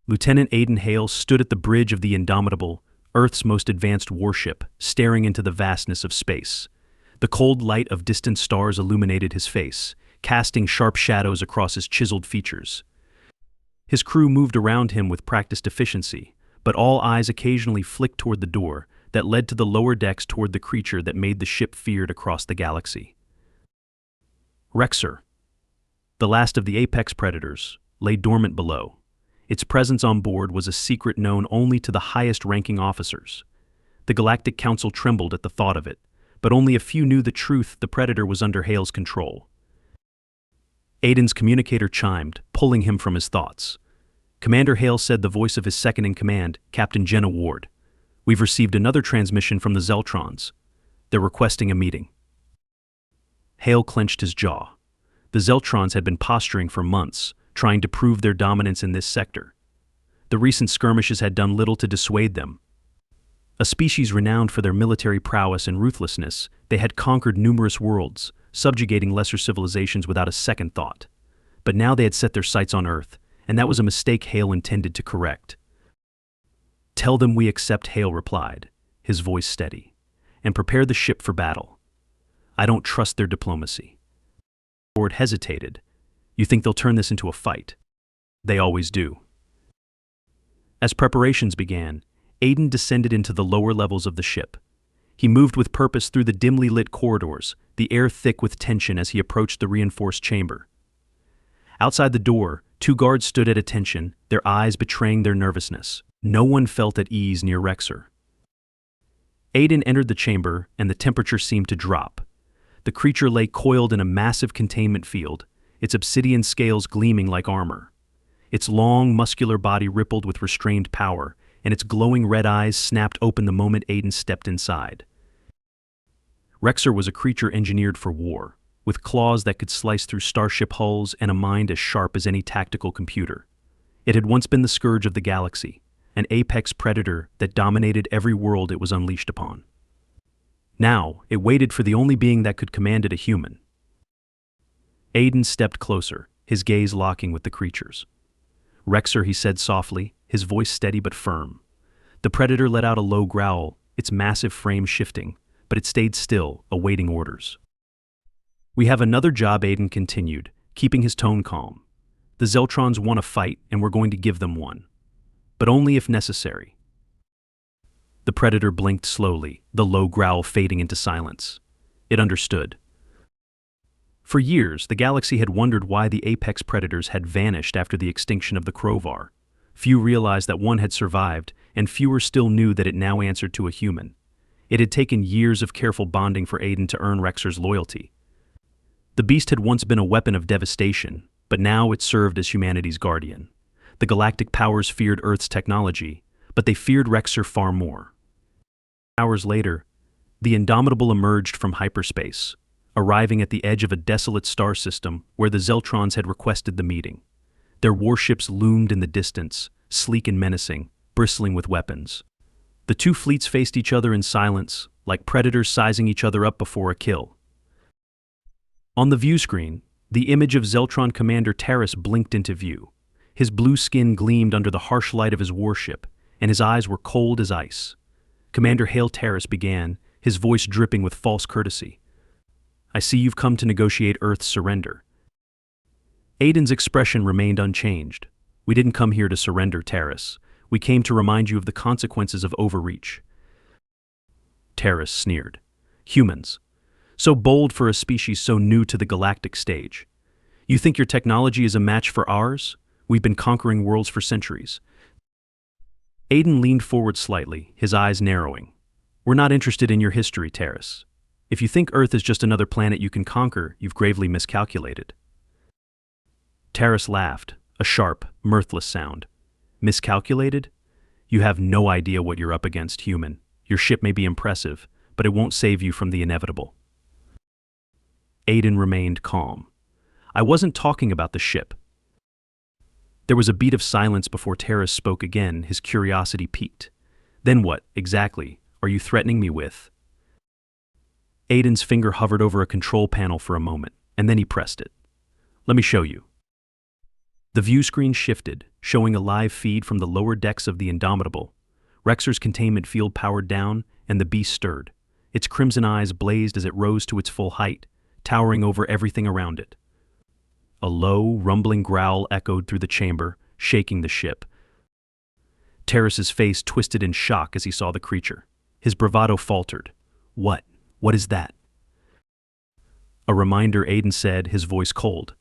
Lieutenant Aiden Hale stood at the bridge of the Indomitable, Earth's most advanced warship, staring into the vastness of space. The cold light of distant stars illuminated his face, casting sharp shadows across his chiseled features. His crew moved around him with practiced efficiency, but all eyes occasionally flicked toward the door that led to the lower decks toward the creature that made the ship feared across the galaxy. Rexor, the last of the apex predators, lay dormant below. Its presence on board was a secret known only to the highest-ranking officers. The Galactic Council trembled at the thought of it, but only a few knew the truth: the predator was under Hale's control. Aiden's communicator chimed, pulling him from his thoughts. Commander Hale said, the voice of his second-in-command, Captain Jenna Ward. "We've received another transmission from the Zeltrons. They're requesting a meeting." Hale clenched his jaw. The Zeltrons had been posturing for months, trying to prove their dominance in this sector. The recent skirmishes had done little to dissuade them. A species renowned for their military prowess and ruthlessness, they had conquered numerous worlds, subjugating lesser civilizations without a second thought. But now they had set their sights on Earth, and that was a mistake Hale intended to correct. "Tell them we accept," Hale replied, his voice steady, "and prepare the ship for battle. I don't trust their diplomacy." Ward hesitated. "You think they'll turn this into a fight?" "They always do." As preparations began, Aiden descended into the lower levels of the ship. He moved with purpose through the dimly lit corridors, the air thick with tension as he approached the reinforced chamber. Outside the door, two guards stood at attention, their eyes betraying their nervousness. No one felt at ease near Rexor. Aiden entered the chamber, and the temperature seemed to drop. The creature lay coiled in a massive containment field, its obsidian scales gleaming like armor. Its long, muscular body rippled with restrained power, and its glowing red eyes snapped open the moment Aiden stepped inside. Rexor was a creature engineered for war, with claws that could slice through starship hulls and a mind as sharp as any tactical computer. It had once been the scourge of the galaxy, an apex predator that dominated every world it was unleashed upon. Now, it waited for the only being that could command it: a human. Aiden stepped closer, his gaze locking with the creature's. "Rexor," he said softly, his voice steady but firm. The predator let out a low growl, its massive frame shifting, but it stayed still, awaiting orders. "We have another job," Aiden continued, keeping his tone calm. "The Zeltrons want a fight, and we're going to give them one. But only if necessary." The predator blinked slowly, the low growl fading into silence. It understood. For years, the galaxy had wondered why the apex predators had vanished after the extinction of the Crovar. Few realized that one had survived, and fewer still knew that it now answered to a human. It had taken years of careful bonding for Aiden to earn Rexor's loyalty. The beast had once been a weapon of devastation, but now it served as humanity's guardian. The galactic powers feared Earth's technology, but they feared Rexor far more. Hours later, the Indomitable emerged from hyperspace, arriving at the edge of a desolate star system where the Zeltrons had requested the meeting. Their warships loomed in the distance, sleek and menacing, bristling with weapons. The two fleets faced each other in silence, like predators sizing each other up before a kill. On the view screen, the image of Zeltron Commander Terrace blinked into view. His blue skin gleamed under the harsh light of his warship, and his eyes were cold as ice. Commander Hale Terrace began, his voice dripping with false courtesy. "I see you've come to negotiate Earth's surrender." Aiden's expression remained unchanged. "We didn't come here to surrender, Terrace. We came to remind you of the consequences of overreach." Terrace sneered. "Humans. So bold for a species so new to the galactic stage. You think your technology is a match for ours? We've been conquering worlds for centuries." Aiden leaned forward slightly, his eyes narrowing. "We're not interested in your history, Terrace. If you think Earth is just another planet you can conquer, you've gravely miscalculated." Terrace laughed, a sharp, mirthless sound. "Miscalculated? You have no idea what you're up against, human. Your ship may be impressive, but it won't save you from the inevitable." Aiden remained calm. "I wasn't talking about the ship." There was a beat of silence before Terrace spoke again, his curiosity piqued. "Then what, exactly, are you threatening me with?" Aiden's finger hovered over a control panel for a moment, and then he pressed it. "Let me show you." The view screen shifted, showing a live feed from the lower decks of the Indomitable. Rexor's containment field powered down, and the beast stirred. Its crimson eyes blazed as it rose to its full height, towering over everything around it. A low, rumbling growl echoed through the chamber, shaking the ship. Terrace's face twisted in shock as he saw the creature. His bravado faltered. What? What is that? A reminder, Aiden said, his voice cold.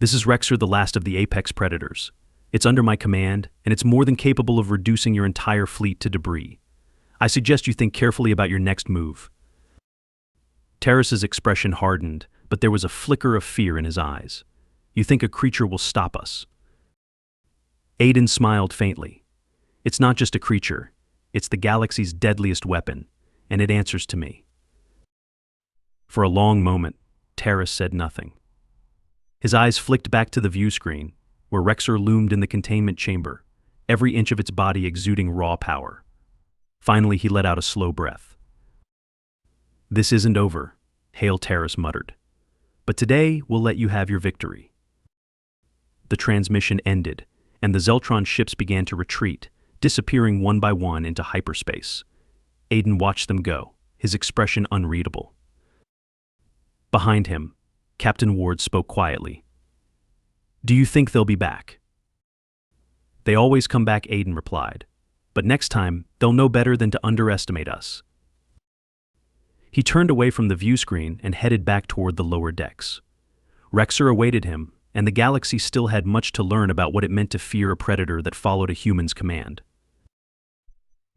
This is Rexor, the last of the apex predators. It's under my command, and it's more than capable of reducing your entire fleet to debris. I suggest you think carefully about your next move. Terrace's expression hardened, but there was a flicker of fear in his eyes. You think a creature will stop us? Aiden smiled faintly. It's not just a creature. It's the galaxy's deadliest weapon, and it answers to me. For a long moment, Terrace said nothing. His eyes flicked back to the view screen, where Rexor loomed in the containment chamber, every inch of its body exuding raw power. Finally, he let out a slow breath. This isn't over, Hale Terrace muttered. But today, we'll let you have your victory. The transmission ended, and the Zeltron ships began to retreat, disappearing one by one into hyperspace. Aiden watched them go, his expression unreadable. Behind him, Captain Ward spoke quietly. Do you think they'll be back? They always come back, Aiden replied. But next time, they'll know better than to underestimate us. He turned away from the view screen and headed back toward the lower decks. Rexor awaited him, and the galaxy still had much to learn about what it meant to fear a predator that followed a human's command.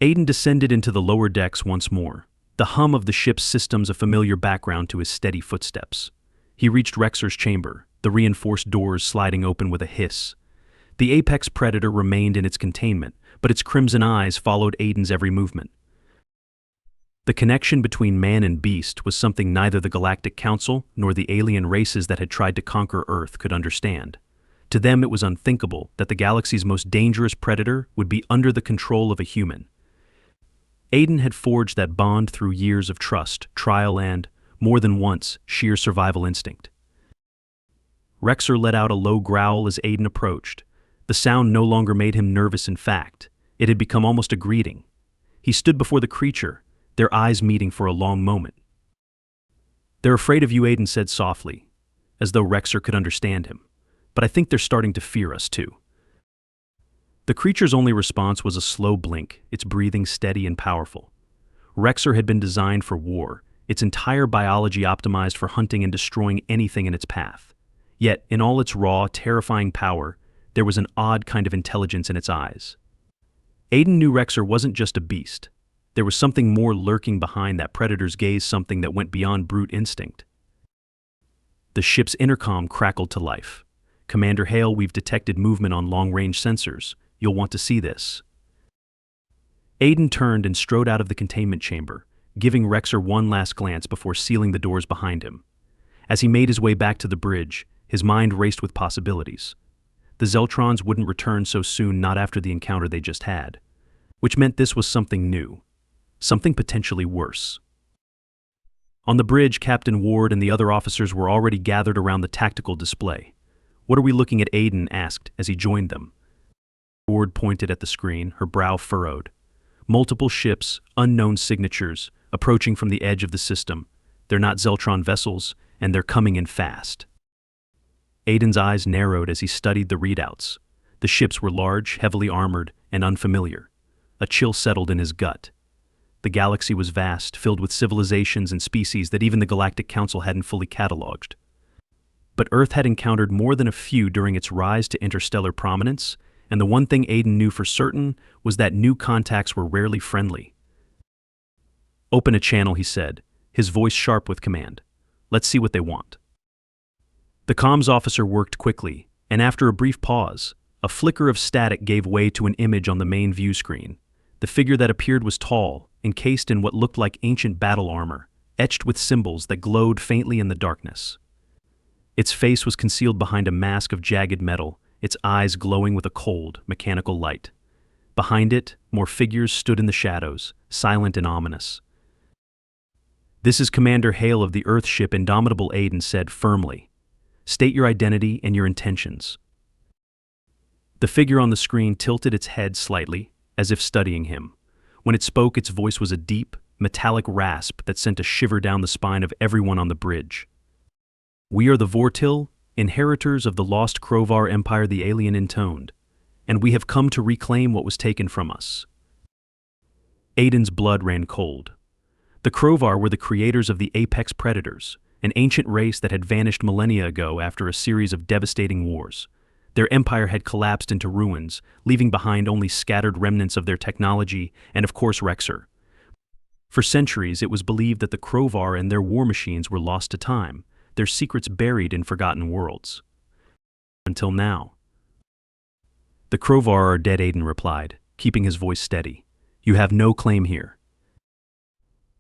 Aiden descended into the lower decks once more, the hum of the ship's systems a familiar background to his steady footsteps. He reached Rexor's chamber, the reinforced doors sliding open with a hiss. The apex predator remained in its containment, but its crimson eyes followed Aiden's every movement. The connection between man and beast was something neither the Galactic Council nor the alien races that had tried to conquer Earth could understand. To them, it was unthinkable that the galaxy's most dangerous predator would be under the control of a human. Aiden had forged that bond through years of trust, trial and, more than once, sheer survival instinct. Rexor let out a low growl as Aiden approached. The sound no longer made him nervous. In fact, it had become almost a greeting. He stood before the creature, their eyes meeting for a long moment. They're afraid of you, Aiden said softly, as though Rexor could understand him. But I think they're starting to fear us too. The creature's only response was a slow blink, its breathing steady and powerful. Rexor had been designed for war, its entire biology optimized for hunting and destroying anything in its path. Yet, in all its raw, terrifying power, there was an odd kind of intelligence in its eyes. Aiden knew Rexor wasn't just a beast. There was something more lurking behind that predator's gaze, something that went beyond brute instinct. The ship's intercom crackled to life. Commander Hale, we've detected movement on long-range sensors. You'll want to see this. Aiden turned and strode out of the containment chamber, giving Rexor one last glance before sealing the doors behind him. As he made his way back to the bridge, his mind raced with possibilities. The Zeltrons wouldn't return so soon, not after the encounter they just had. Which meant this was something new. Something potentially worse. On the bridge, Captain Ward and the other officers were already gathered around the tactical display. What are we looking at? Aiden asked as he joined them. Ward pointed at the screen, her brow furrowed. Multiple ships, unknown signatures, approaching from the edge of the system. They're not Zeltron vessels, and they're coming in fast. Aiden's eyes narrowed as he studied the readouts. The ships were large, heavily armored, and unfamiliar. A chill settled in his gut. The galaxy was vast, filled with civilizations and species that even the Galactic Council hadn't fully cataloged. But Earth had encountered more than a few during its rise to interstellar prominence, and the one thing Aiden knew for certain was that new contacts were rarely friendly. Open a channel, he said, his voice sharp with command. Let's see what they want. The comms officer worked quickly, and after a brief pause, a flicker of static gave way to an image on the main view screen. The figure that appeared was tall, encased in what looked like ancient battle armor, etched with symbols that glowed faintly in the darkness. Its face was concealed behind a mask of jagged metal, its eyes glowing with a cold, mechanical light. Behind it, more figures stood in the shadows, silent and ominous. This is Commander Hale of the Earth ship Indomitable, Aiden said firmly. State your identity and your intentions. The figure on the screen tilted its head slightly, as if studying him. When it spoke, its voice was a deep, metallic rasp that sent a shiver down the spine of everyone on the bridge. "We are the Vortil, inheritors of the lost Krovar Empire," the alien intoned, "and we have come to reclaim what was taken from us." Aiden's blood ran cold. The Krovar were the creators of the apex predators, an ancient race that had vanished millennia ago after a series of devastating wars. Their empire had collapsed into ruins, leaving behind only scattered remnants of their technology and, of course, Rexor. For centuries, it was believed that the Krovar and their war machines were lost to time, their secrets buried in forgotten worlds. Until now. "The Krovar are dead," Aiden replied, keeping his voice steady. "You have no claim here."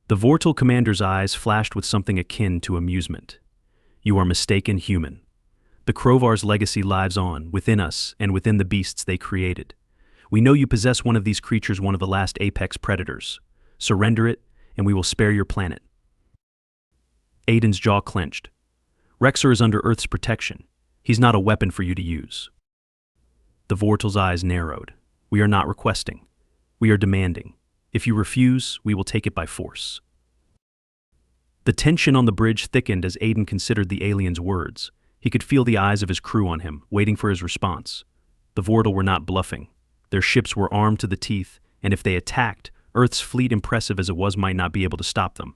The Vortal commander's eyes flashed with something akin to amusement. "You are mistaken, human. The Krovar's legacy lives on, within us and within the beasts they created. We know you possess one of these creatures, one of the last apex predators. Surrender it, and we will spare your planet." Aiden's jaw clenched. "Rexor is under Earth's protection. He's not a weapon for you to use." The Vortal's eyes narrowed. "We are not requesting. We are demanding. If you refuse, we will take it by force." The tension on the bridge thickened as Aiden considered the alien's words. He could feel the eyes of his crew on him, waiting for his response. The Vortal were not bluffing. Their ships were armed to the teeth, and if they attacked, Earth's fleet, impressive as it was, might not be able to stop them.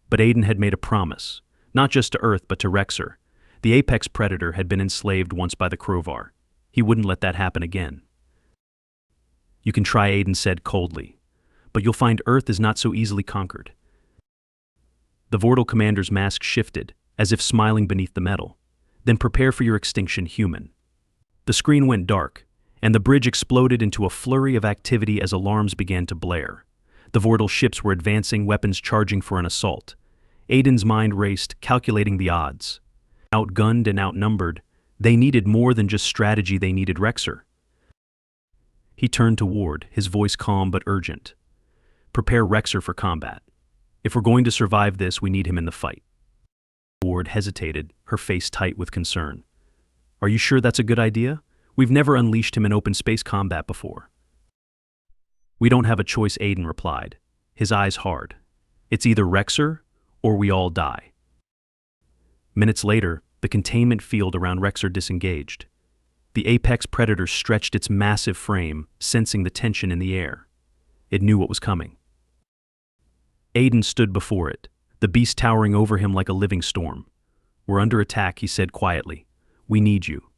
But Aiden had made a promise, not just to Earth but to Rexor. The apex predator had been enslaved once by the Krovar. He wouldn't let that happen again. "You can try," Aiden said coldly, "but you'll find Earth is not so easily conquered." The Vortal commander's mask shifted, as if smiling beneath the metal. "Then prepare for your extinction, human." The screen went dark, and the bridge exploded into a flurry of activity as alarms began to blare. The Vortal ships were advancing, weapons charging for an assault. Aiden's mind raced, calculating the odds. Outgunned and outnumbered, they needed more than just strategy, they needed Rexor. He turned to Ward, his voice calm but urgent. "Prepare Rexor for combat. If we're going to survive this, we need him in the fight." Ward hesitated, her face tight with concern. "Are you sure that's a good idea? We've never unleashed him in open space combat before." "We don't have a choice," Aiden replied, his eyes hard. "It's either Rexor or we all die." Minutes later, the containment field around Rexor disengaged. The apex predator stretched its massive frame, sensing the tension in the air. It knew what was coming. Aiden stood before it, the beast towering over him like a living storm. "We're under attack," he said quietly. "We need you."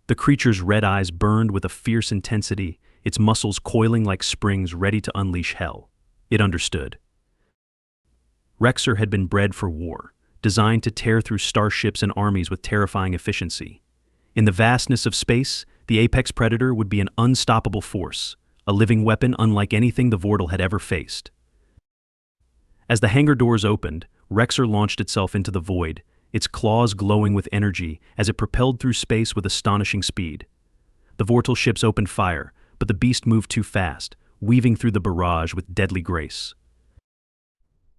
The creature's red eyes burned with a fierce intensity, its muscles coiling like springs ready to unleash hell. It understood. Rexor had been bred for war, designed to tear through starships and armies with terrifying efficiency. In the vastness of space, the apex predator would be an unstoppable force, a living weapon unlike anything the Vortal had ever faced. As the hangar doors opened, Rexor launched itself into the void, its claws glowing with energy as it propelled through space with astonishing speed. The Vortal ships opened fire, but the beast moved too fast, weaving through the barrage with deadly grace.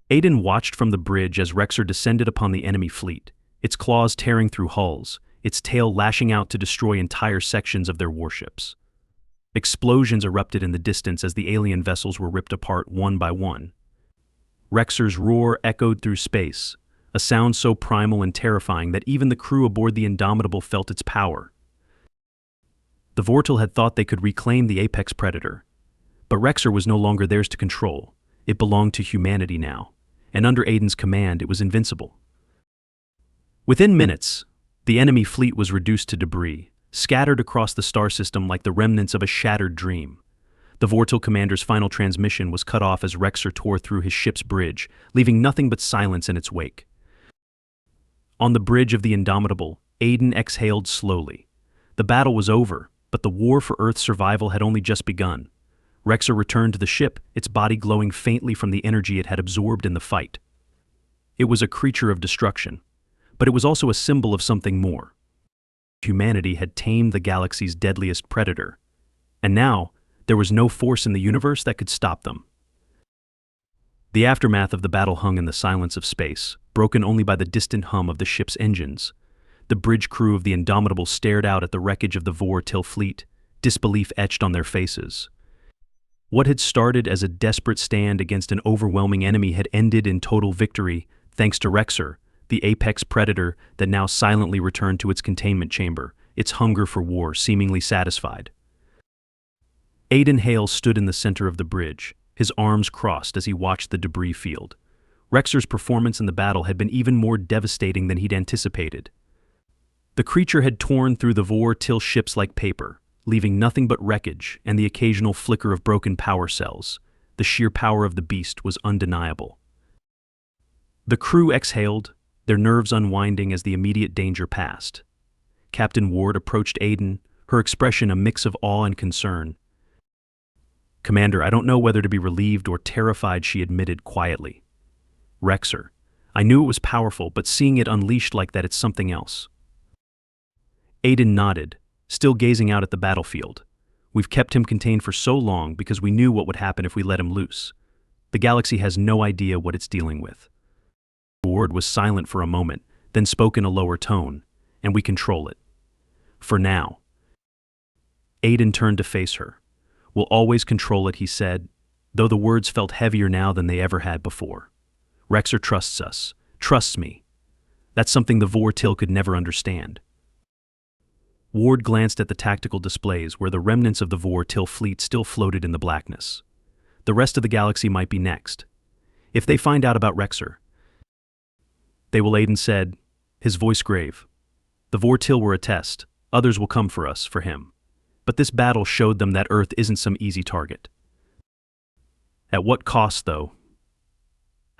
Aiden watched from the bridge as Rexor descended upon the enemy fleet, its claws tearing through hulls, its tail lashing out to destroy entire sections of their warships. Explosions erupted in the distance as the alien vessels were ripped apart one by one. Rexor's roar echoed through space, a sound so primal and terrifying that even the crew aboard the Indomitable felt its power. The Vortal had thought they could reclaim the apex predator, but Rexor was no longer theirs to control. It belonged to humanity now, and under Aiden's command it was invincible. Within minutes, the enemy fleet was reduced to debris, scattered across the star system like the remnants of a shattered dream. The Vortal commander's final transmission was cut off as Rexor tore through his ship's bridge, leaving nothing but silence in its wake. On the bridge of the Indomitable, Aiden exhaled slowly. The battle was over, but the war for Earth's survival had only just begun. Rexor returned to the ship, its body glowing faintly from the energy it had absorbed in the fight. It was a creature of destruction, but it was also a symbol of something more. Humanity had tamed the galaxy's deadliest predator, and now there was no force in the universe that could stop them. The aftermath of the battle hung in the silence of space, broken only by the distant hum of the ship's engines. The bridge crew of the Indomitable stared out at the wreckage of the Vortil fleet, disbelief etched on their faces. What had started as a desperate stand against an overwhelming enemy had ended in total victory, thanks to Rexor, the apex predator that now silently returned to its containment chamber, its hunger for war seemingly satisfied. Aiden Hale stood in the center of the bridge, his arms crossed as he watched the debris field. Rexor's performance in the battle had been even more devastating than he'd anticipated. The creature had torn through the Vortil ships like paper, leaving nothing but wreckage and the occasional flicker of broken power cells. The sheer power of the beast was undeniable. The crew exhaled, their nerves unwinding as the immediate danger passed. Captain Ward approached Aiden, her expression a mix of awe and concern. "Commander, I don't know whether to be relieved or terrified," she admitted quietly. "Rexor, I knew it was powerful, but seeing it unleashed like that, it's something else." Aiden nodded, still gazing out at the battlefield. "We've kept him contained for so long because we knew what would happen if we let him loose. The galaxy has no idea what it's dealing with." Ward was silent for a moment, then spoke in a lower tone, "And we control it. For now." Aiden turned to face her. "We'll always control it," he said, though the words felt heavier now than they ever had before. "Rexor trusts us, trusts me. That's something the Vortil could never understand." Ward glanced at the tactical displays where the remnants of the Vortil fleet still floated in the blackness. The rest of the galaxy might be next. If they find out about Rexor, they will, Aiden said, his voice grave. "The Vortil were a test. Others will come for us, for him. But this battle showed them that Earth isn't some easy target." "At what cost, though?"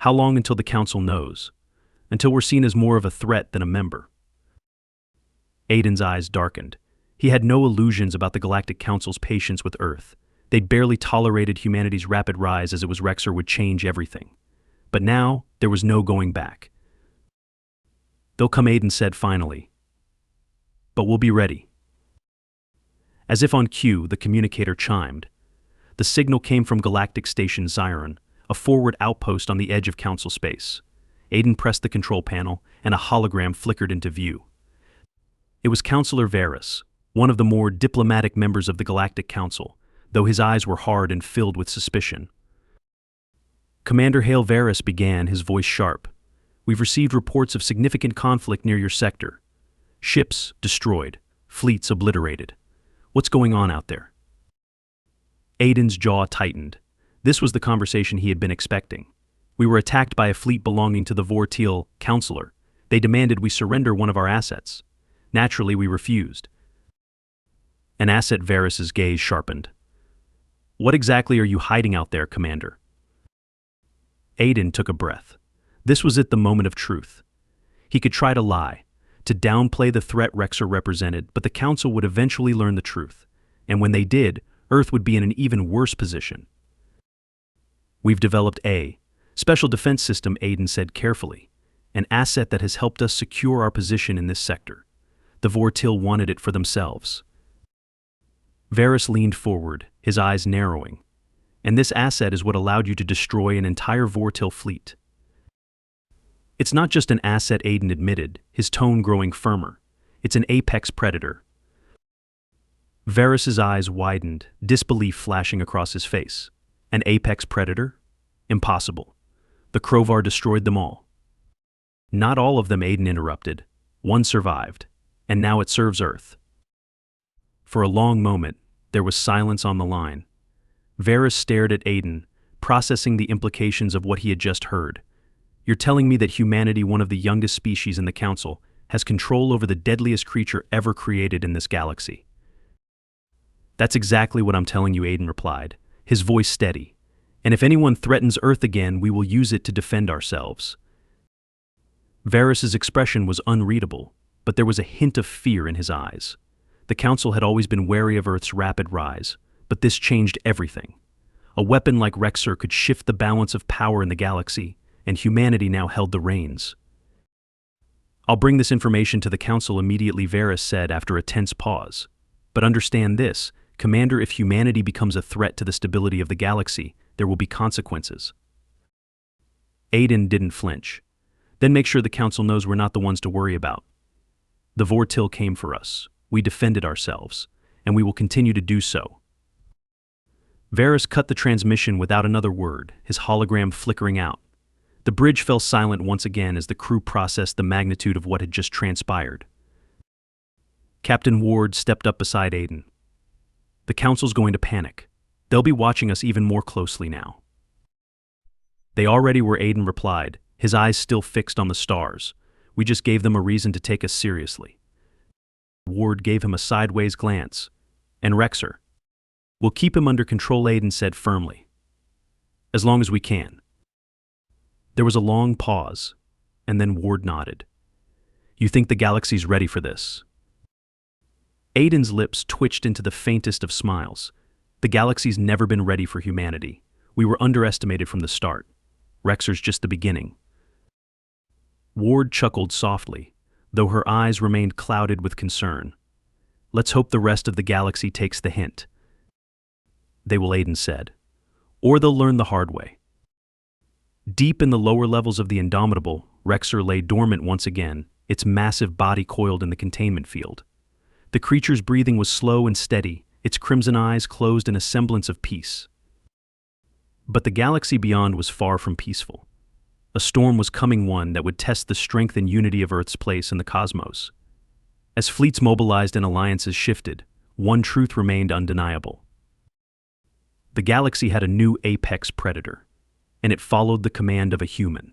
"How long until the Council knows? Until we're seen as more of a threat than a member?" Aiden's eyes darkened. He had no illusions about the Galactic Council's patience with Earth. They'd barely tolerated humanity's rapid rise as it was Rexor would change everything. But now, there was no going back. "They'll come," Aiden said finally. "But we'll be ready." As if on cue, the communicator chimed. The signal came from Galactic Station Xiron, a forward outpost on the edge of Council space. Aiden pressed the control panel, and a hologram flickered into view. It was Counselor Varys, one of the more diplomatic members of the Galactic Council, though his eyes were hard and filled with suspicion. "Commander Hale," Varys began, his voice sharp. "We've received reports of significant conflict near your sector. Ships destroyed, fleets obliterated. What's going on out there?" Aiden's jaw tightened. This was the conversation he had been expecting. "We were attacked by a fleet belonging to the Vortil Counselor. They demanded we surrender one of our assets. Naturally, we refused." "An asset?" Varys's gaze sharpened. "What exactly are you hiding out there, Commander?" Aiden took a breath. This was the moment of truth. He could try to lie, to downplay the threat Rexor represented, but the Council would eventually learn the truth. And when they did, Earth would be in an even worse position. "We've developed a special defense system," Aiden said carefully. "An asset that has helped us secure our position in this sector. The Vortil wanted it for themselves." Varys leaned forward, his eyes narrowing. "And this asset is what allowed you to destroy an entire Vortil fleet." "It's not just an asset," Aiden admitted, his tone growing firmer. "It's an apex predator." Varys's eyes widened, disbelief flashing across his face. "An apex predator? Impossible. The Crovar destroyed them all." "Not all of them," Aiden interrupted. "One survived, and now it serves Earth." For a long moment, there was silence on the line. Varys stared at Aiden, processing the implications of what he had just heard. "You're telling me that humanity, one of the youngest species in the Council, has control over the deadliest creature ever created in this galaxy?" "That's exactly what I'm telling you," Aiden replied, his voice steady. "And if anyone threatens Earth again, we will use it to defend ourselves." Varys's expression was unreadable, but there was a hint of fear in his eyes. The Council had always been wary of Earth's rapid rise, but this changed everything. A weapon like Rexor could shift the balance of power in the galaxy, and humanity now held the reins. "I'll bring this information to the Council immediately," Varys said after a tense pause. "But understand this, Commander, if humanity becomes a threat to the stability of the galaxy, there will be consequences." Aiden didn't flinch. "Then make sure the Council knows we're not the ones to worry about." The Vortil came for us. We defended ourselves, and we will continue to do so. Varys cut the transmission without another word, his hologram flickering out. The bridge fell silent once again as the crew processed the magnitude of what had just transpired. Captain Ward stepped up beside Aiden. The Council's going to panic. They'll be watching us even more closely now. They already were, Aiden replied, his eyes still fixed on the stars. We just gave them a reason to take us seriously. Ward gave him a sideways glance. And Rexor. We'll keep him under control, Aiden said firmly. As long as we can. There was a long pause, and then Ward nodded. You think the galaxy's ready for this? Aiden's lips twitched into the faintest of smiles. The galaxy's never been ready for humanity. We were underestimated from the start. Rexor's just the beginning. Ward chuckled softly, though her eyes remained clouded with concern. Let's hope the rest of the galaxy takes the hint. They will, Aiden said. Or they'll learn the hard way. Deep in the lower levels of the Indomitable, Rexor lay dormant once again, its massive body coiled in the containment field. The creature's breathing was slow and steady, its crimson eyes closed in a semblance of peace. But the galaxy beyond was far from peaceful. A storm was coming, one that would test the strength and unity of Earth's place in the cosmos. As fleets mobilized and alliances shifted, one truth remained undeniable. The galaxy had a new apex predator, and it followed the command of a human.